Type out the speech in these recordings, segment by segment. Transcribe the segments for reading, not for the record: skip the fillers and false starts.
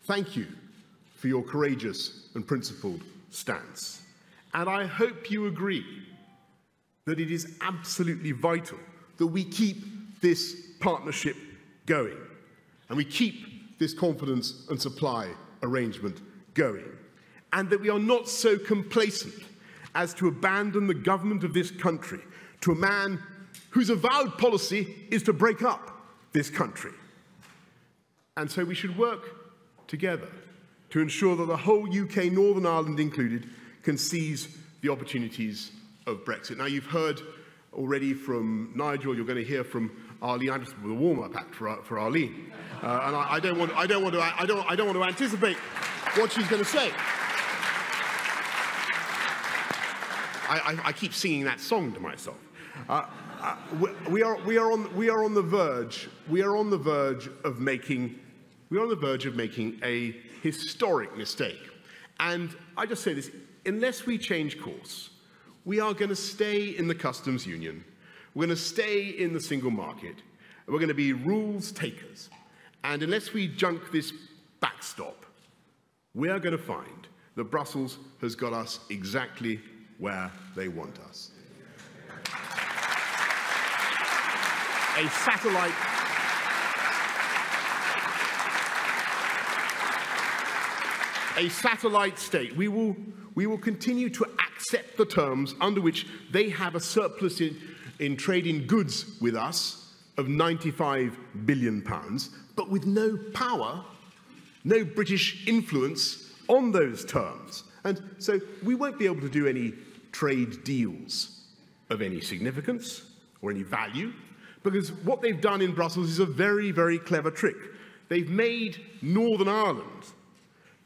thank you for your courageous and principled stance. And I hope you agree that it is absolutely vital that we keep this partnership going and we keep this confidence and supply arrangement going, and that we are not so complacent as to abandon the government of this country to a man whose avowed policy is to break up this country. And so we should work together to ensure that the whole UK, Northern Ireland included, can seize the opportunities of Brexit. Now, you've heard already from Nigel, you're going to hear from Arlene. I'm just with a warm-up act for Arlene, and I don't want to anticipate what she's going to say. I keep singing that song to myself. We are on the verge of making a historic mistake. And I just say this: unless we change course, we are going to stay in the customs union. We're going to stay in the single market. We're going to be rules takers. And unless we junk this backstop, we are going to find that Brussels has got us exactly where they want us. A satellite state. We will continue to accept the terms under which they have a surplus in trade in goods with us of £95 billion, but with no power, no British influence on those terms. And so we won't be able to do any trade deals of any significance or any value, because what they've done in Brussels is a very, very clever trick. They've made Northern Ireland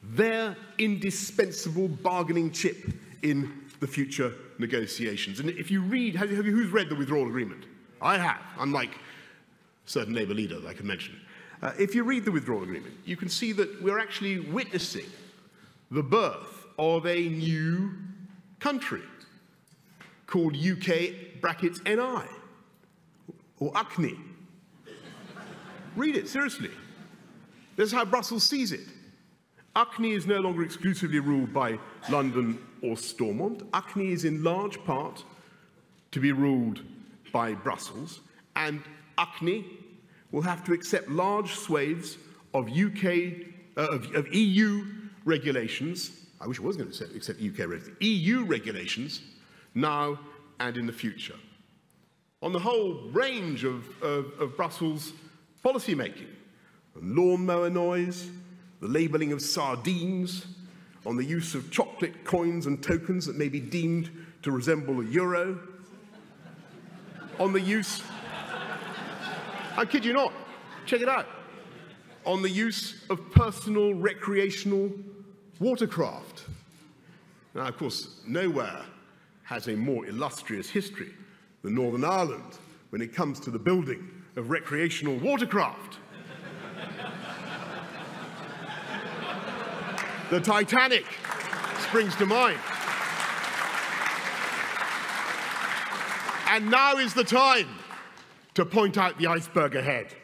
their indispensable bargaining chip in the future negotiations. And if you read, who's read the withdrawal agreement? I have, unlike a certain Labour leader that I can mention. If you read the withdrawal agreement, you can see that we're actually witnessing the birth of a new country called UK brackets NI, or UCNI. Read it, seriously. This is how Brussels sees it. UCNI is no longer exclusively ruled by London or Stormont. UCNI is in large part to be ruled by Brussels, and UCNI will have to accept large swathes of EU regulations. I wish I was going to accept UK regulations. EU regulations now and in the future, on the whole range of Brussels policy making, on lawnmower noise, the labelling of sardines, on the use of chocolate coins and tokens that may be deemed to resemble a euro, on the use, I kid you not, check it out, on the use of personal recreational watercraft. Now, of course, nowhere has a more illustrious history than Northern Ireland when it comes to the building of recreational watercraft. The Titanic springs to mind. And now is the time to point out the iceberg ahead.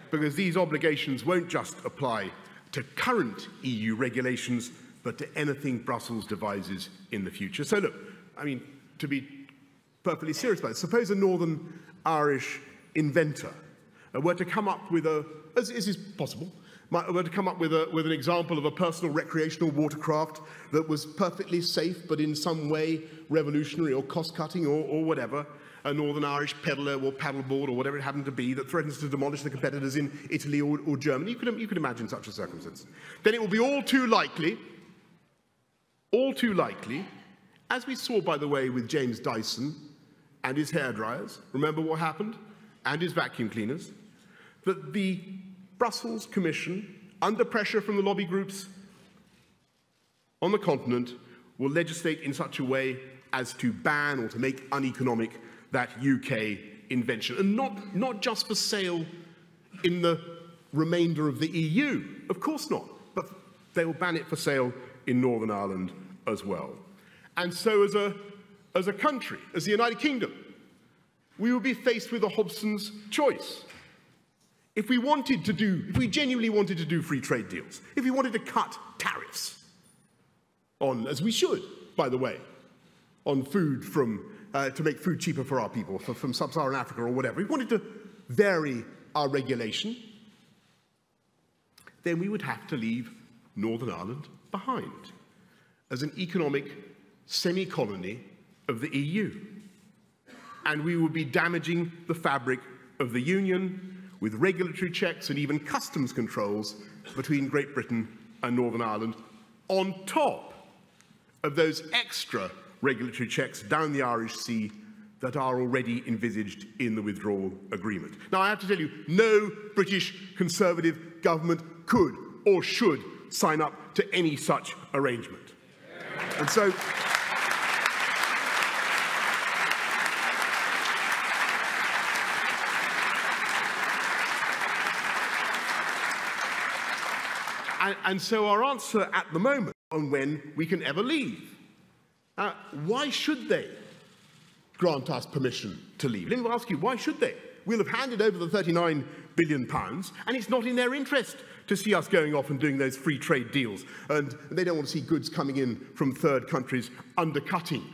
Because these obligations won't just apply to current EU regulations, but to anything Brussels devises in the future. So look, I mean, to be perfectly serious about it, suppose a Northern Irish inventor were to come up with as is possible, were to come up with an example of a personal recreational watercraft that was perfectly safe, but in some way revolutionary or cost-cutting or whatever, a Northern Irish peddler or paddleboard or whatever it happened to be that threatens to demolish the competitors in Italy or Germany. You could imagine such a circumstance. Then it will be all too likely, as we saw, by the way, with James Dyson and his hairdryers, remember what happened, and his vacuum cleaners, that the Brussels Commission, under pressure from the lobby groups on the continent, will legislate in such a way as to ban or to make uneconomic that UK invention. And not just for sale in the remainder of the EU, of course not, but they will ban it for sale in Northern Ireland as well. And so as a country, as the United Kingdom, we will be faced with a Hobson's choice. if we genuinely wanted to do free trade deals, if we wanted to cut tariffs on, as we should, by the way, on food to make food cheaper for our people, from sub-Saharan Africa or whatever, if we wanted to vary our regulation, then we would have to leave Northern Ireland behind as an economic semi-colony of the EU. And we would be damaging the fabric of the Union with regulatory checks and even customs controls between Great Britain and Northern Ireland, on top of those extra regulatory checks down the Irish Sea that are already envisaged in the withdrawal agreement. Now, I have to tell you, no British Conservative government could or should sign up to any such arrangement. And so, so our answer at the moment on when we can ever leave. Why should they grant us permission to leave? Let me ask you, why should they? We'll have handed over the £39 billion, and it's not in their interest to see us going off and doing those free trade deals. And they don't want to see goods coming in from third countries undercutting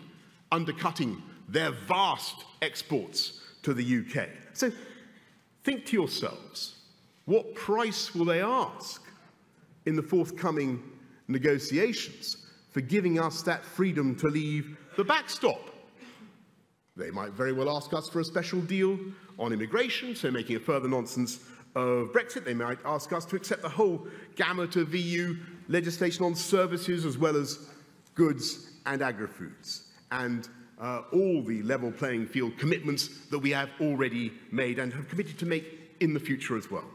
their vast exports to the UK. So think to yourselves, what price will they ask in the forthcoming negotiations for giving us that freedom to leave the backstop? They might very well ask us for a special deal on immigration, so making a further nonsense of Brexit. They might ask us to accept the whole gamut of EU legislation on services as well as goods and agri-foods, and all the level playing field commitments that we have already made and have committed to make in the future as well.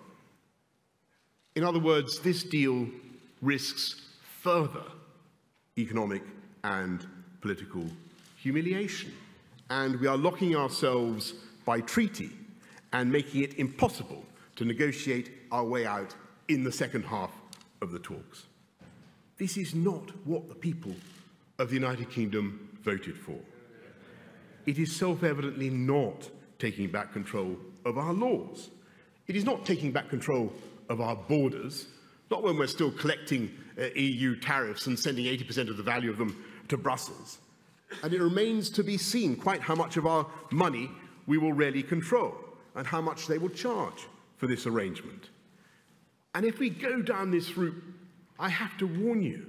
In other words, this deal risks further economic and political humiliation. And we are locking ourselves by treaty and making it impossible to negotiate our way out in the second half of the talks. This is not what the people of the United Kingdom voted for. It is self-evidently not taking back control of our laws. It is not taking back control of our borders, not when we're still collecting EU tariffs and sending 80% of the value of them to Brussels. And it remains to be seen quite how much of our money we will really control and how much they will charge for this arrangement. And if we go down this route, I have to warn you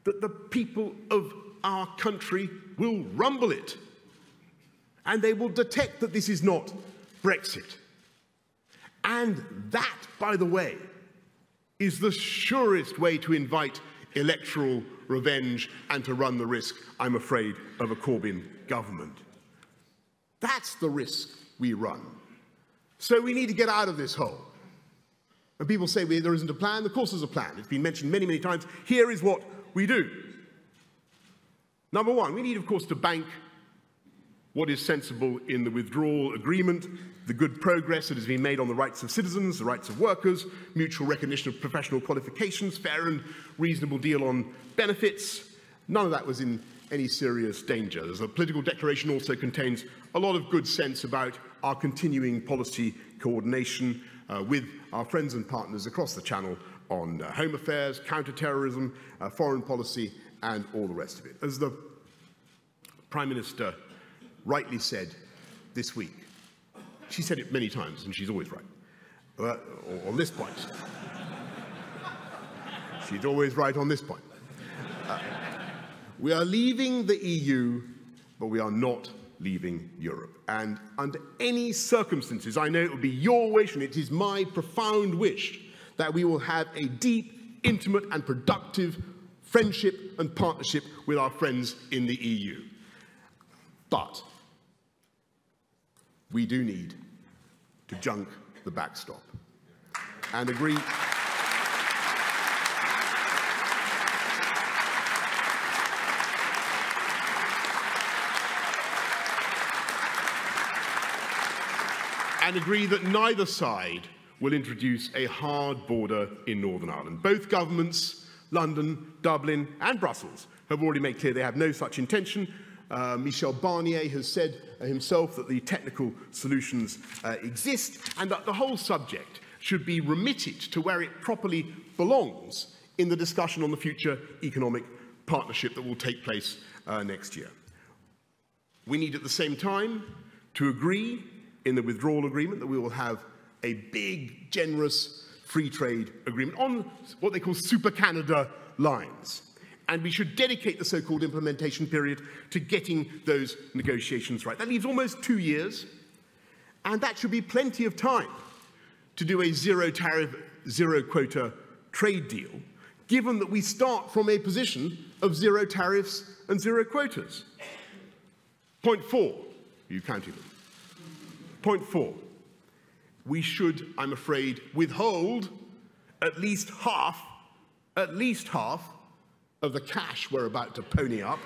that the people of our country will rumble it. And they will detect that this is not Brexit. And that, by the way, is the surest way to invite electoral revenge and to run the risk, I'm afraid, of a Corbyn government. That's the risk we run. So we need to get out of this hole. And people say there isn't a plan. Of course there's a plan. It's been mentioned many, many times. Here is what we do. Number one, we need, of course, to bank what is sensible in the withdrawal agreement, the good progress that has been made on the rights of citizens, the rights of workers, mutual recognition of professional qualifications, fair and reasonable deal on benefits. None of that was in any serious danger. The political declaration also contains a lot of good sense about our continuing policy coordination with our friends and partners across the Channel on home affairs, counter-terrorism, foreign policy, and all the rest of it. As the Prime Minister rightly said this week, she said it many times, and she's always right, on this point. She's always right on this point. We are leaving the EU, but we are not leaving Europe. And under any circumstances, I know it will be your wish, and it is my profound wish, that we will have a deep, intimate, and productive friendship and partnership with our friends in the EU. But we do need to junk the backstop and agree. And agree that neither side will introduce a hard border in Northern Ireland. Both governments, London, Dublin, and Brussels, have already made clear they have no such intention. Michel Barnier has said himself that the technical solutions exist, and that the whole subject should be remitted to where it properly belongs in the discussion on the future economic partnership that will take place next year. We need at the same time to agree in the withdrawal agreement that we will have a big, generous free trade agreement on what they call Super Canada lines. And we should dedicate the so-called implementation period to getting those negotiations right. That leaves almost 2 years, and that should be plenty of time to do a zero tariff, zero quota trade deal, given that we start from a position of zero tariffs and zero quotas. Point 4, you counting them. Point 4, we should, I'm afraid, withhold at least half of the cash we're about to pony up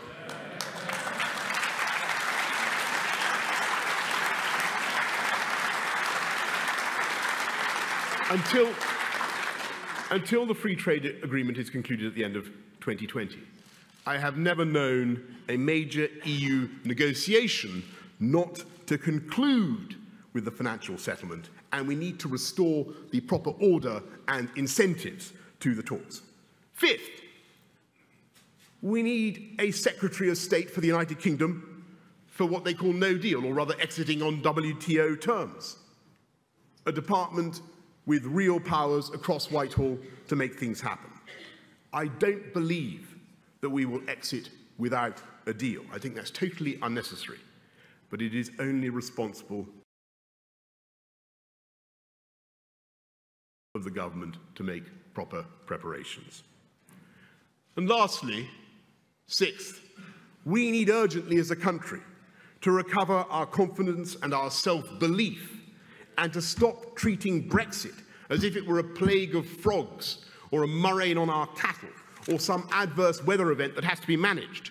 until the free trade agreement is concluded at the end of 2020. I have never known a major EU negotiation not to conclude with the financial settlement, and we need to restore the proper order and incentives to the talks. Fifth, we need a Secretary of State for the United Kingdom for what they call no deal, or rather exiting on WTO terms. A department with real powers across Whitehall to make things happen. I don't believe that we will exit without a deal. I think that's totally unnecessary, but it is only responsible of the government to make proper preparations. And lastly, sixth, we need urgently as a country to recover our confidence and our self-belief and to stop treating Brexit as if it were a plague of frogs or a murrain on our cattle or some adverse weather event that has to be managed.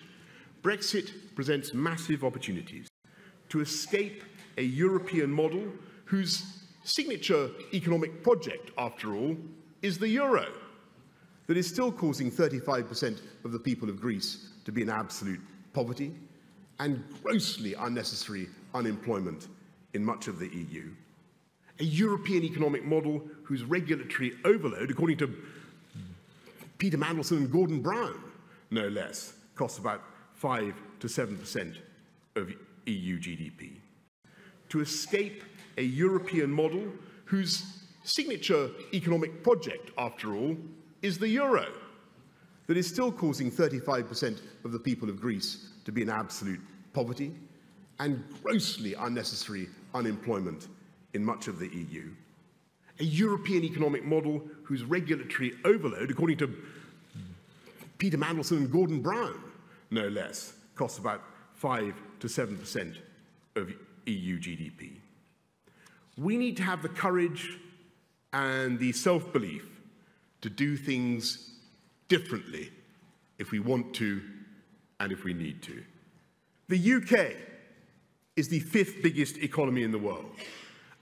Brexit presents massive opportunities to escape a European model whose signature economic project, after all, is the euro, that is still causing 35% of the people of Greece to be in absolute poverty and grossly unnecessary unemployment in much of the EU. A European economic model whose regulatory overload, according to Peter Mandelson and Gordon Brown, no less, costs about 5 to 7% of EU GDP. To escape a European model whose signature economic project, after all, is the euro, that is still causing 35% of the people of Greece to be in absolute poverty and grossly unnecessary unemployment in much of the EU. A European economic model whose regulatory overload, according to Peter Mandelson and Gordon Brown, no less, costs about 5 to 7% of EU GDP. We need to have the courage and the self-belief to do things differently if we want to and if we need to. The UK is the 5th biggest economy in the world.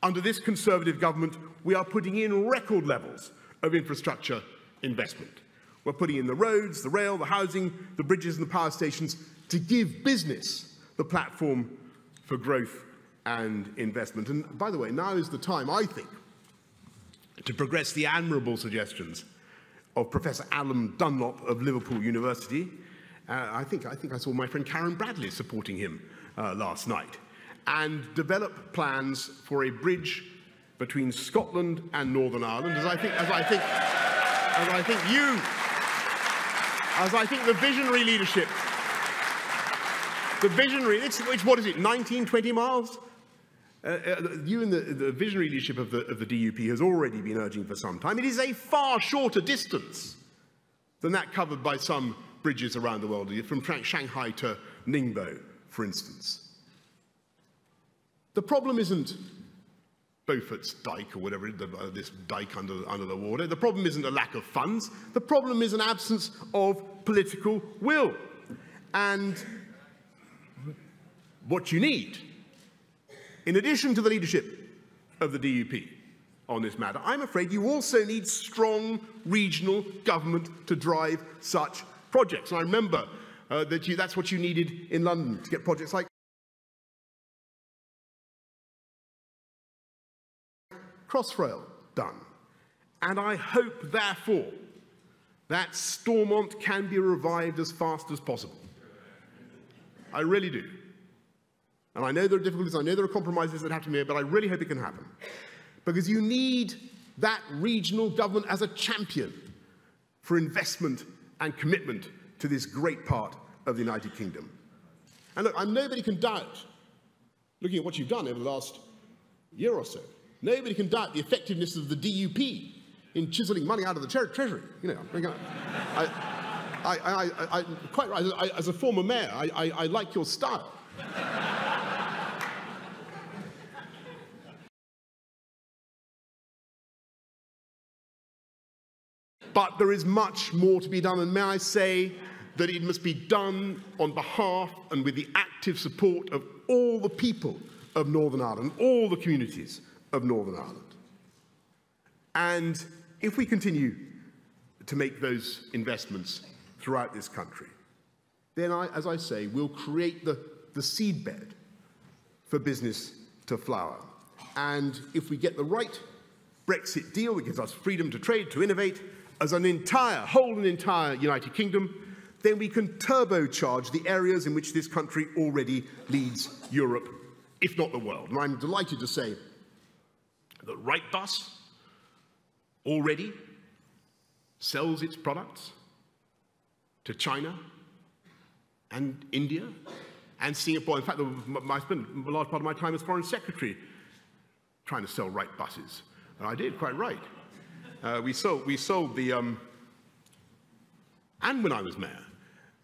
Under this Conservative government, we are putting in record levels of infrastructure investment. We're putting in the roads, the rail, the housing, the bridges and the power stations to give business the platform for growth and investment. And by the way, now is the time, I think, to progress the admirable suggestions of Professor Alan Dunlop of Liverpool University. I think I saw my friend Karen Bradley supporting him last night, and develop plans for a bridge between Scotland and Northern Ireland, as I think the visionary leadership, it's what is it, 19, 20 miles? You and the visionary leadership of the DUP has already been urging for some time. It is a far shorter distance than that covered by some bridges around the world, from Shanghai to Ningbo, for instance. The problem isn't Beaufort's dike or whatever, this dike under the water. The problem isn't a lack of funds. The problem is an absence of political will. And what you need, in addition to the leadership of the DUP on this matter, I'm afraid you also need strong regional government to drive such projects. And I remember that's what you needed in London to get projects like Crossrail done. And I hope, therefore, that Stormont can be revived as fast as possible. I really do. And I know there are difficulties, I know there are compromises that have to be made, but I really hope it can happen. Because you need that regional government as a champion for investment and commitment to this great part of the United Kingdom. And look, nobody can doubt, looking at what you've done over the last year or so, nobody can doubt the effectiveness of the DUP in chiseling money out of the Treasury. You know, quite right, as a former mayor, I like your style. But there is much more to be done, and may I say that it must be done on behalf and with the active support of all the people of Northern Ireland, all the communities of Northern Ireland. And if we continue to make those investments throughout this country, then, as I say, we'll create the seedbed for business to flower. And if we get the right Brexit deal that gives us freedom to trade, to innovate, as an entire United Kingdom, then we can turbocharge the areas in which this country already leads Europe, if not the world. And I'm delighted to say that Wrightbus already sells its products to China and India and Singapore. In fact, I spent a large part of my time as Foreign Secretary trying to sell Wrightbuses. And I did, quite right. We sold the, and when I was mayor,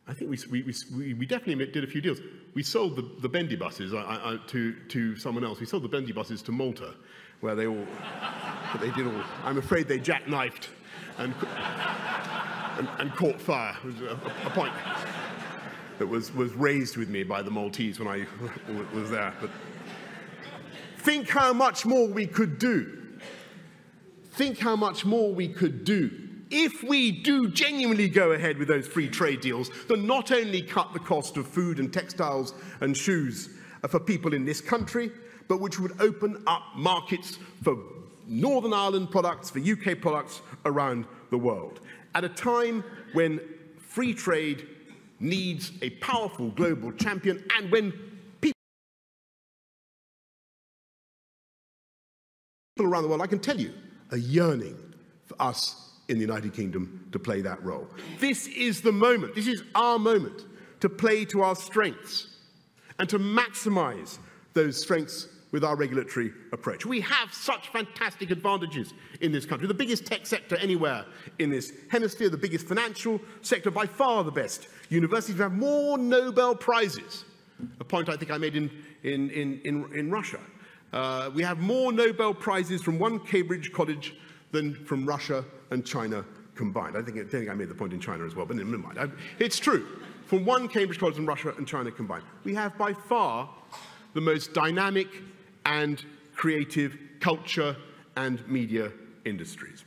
I think we definitely did a few deals. We sold the Bendy buses to someone else. We sold the Bendy buses to Malta, where they did all, I'm afraid they jackknifed and caught fire. It was a point that was raised with me by the Maltese when I was there. But think how much more we could do. Think how much more we could do if we do genuinely go ahead with those free trade deals that not only cut the cost of food and textiles and shoes for people in this country, but which would open up markets for Northern Ireland products, for UK products around the world. At a time when free trade needs a powerful global champion, and when people around the world, I can tell you, are yearning for us in the United Kingdom to play that role. This is the moment, this is our moment to play to our strengths and to maximize those strengths with our regulatory approach. We have such fantastic advantages in this country. The biggest tech sector anywhere in this hemisphere, the biggest financial sector, by far the best. Universities have more Nobel Prizes, a point I think I made in Russia. We have more Nobel Prizes from one Cambridge college than from Russia and China combined. I think I made the point in China as well, but never mind. It's true. From one Cambridge college and Russia and China combined. We have by far the most dynamic and creative culture and media industries.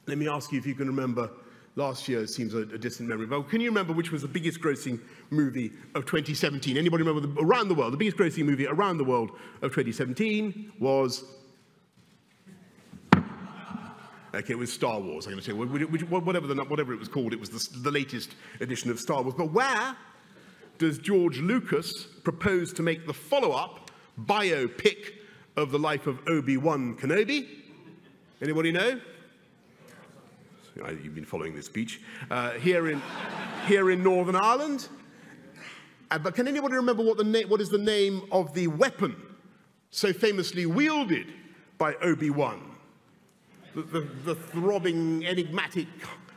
Let me ask you if you can remember, last year seems a distant memory, but can you remember which was the biggest grossing movie of 2017? Anybody remember around the world? The biggest grossing movie around the world of 2017 was... Okay, it was Star Wars, I'm going to say. Whatever it was called, it was the latest edition of Star Wars. But where does George Lucas propose to make the follow-up biopic of the life of Obi-Wan Kenobi? Anybody know? You've been following this speech. Here in Northern Ireland. But can anybody remember what is the name of the weapon so famously wielded by Obi-Wan? The throbbing, enigmatic,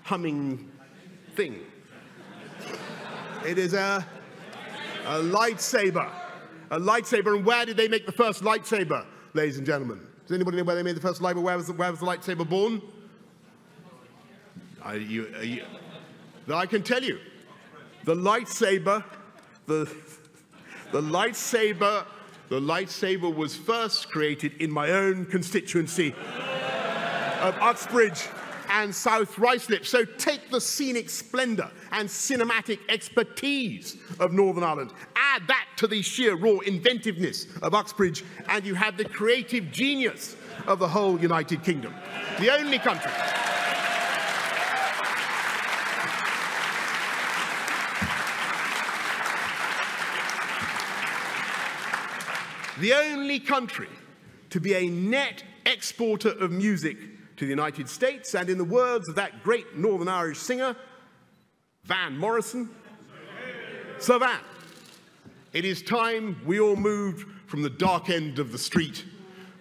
humming thing. It is a lightsaber. A lightsaber. And where did they make the first lightsaber, ladies and gentlemen? Does anybody know where they made the first lightsaber? Where was the lightsaber born? I can tell you. The lightsaber was first created in my own constituency of Uxbridge and South Ruislip. So take the scenic splendour and cinematic expertise of Northern Ireland, add that to the sheer raw inventiveness of Uxbridge, and you have the creative genius of the whole United Kingdom. The only country to be a net exporter of music to the United States, and in the words of that great Northern Irish singer, Van Morrison, Sir Van, it is time we all moved from the dark end of the street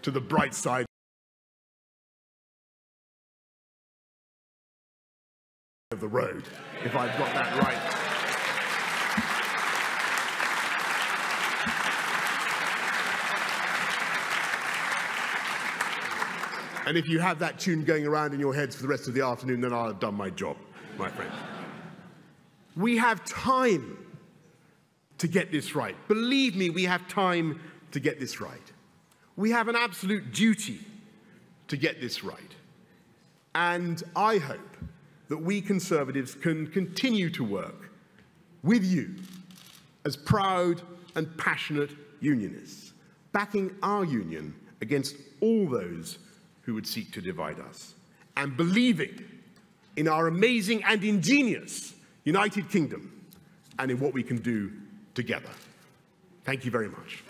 to the bright side of the road, if I've got that right. And if you have that tune going around in your heads for the rest of the afternoon, then I'll have done my job, my friend. We have time to get this right. Believe me, we have time to get this right. We have an absolute duty to get this right. And I hope that we Conservatives can continue to work with you as proud and passionate unionists, backing our union against all those who would seek to divide us, and believing in our amazing and ingenious United Kingdom and in what we can do together. Thank you very much.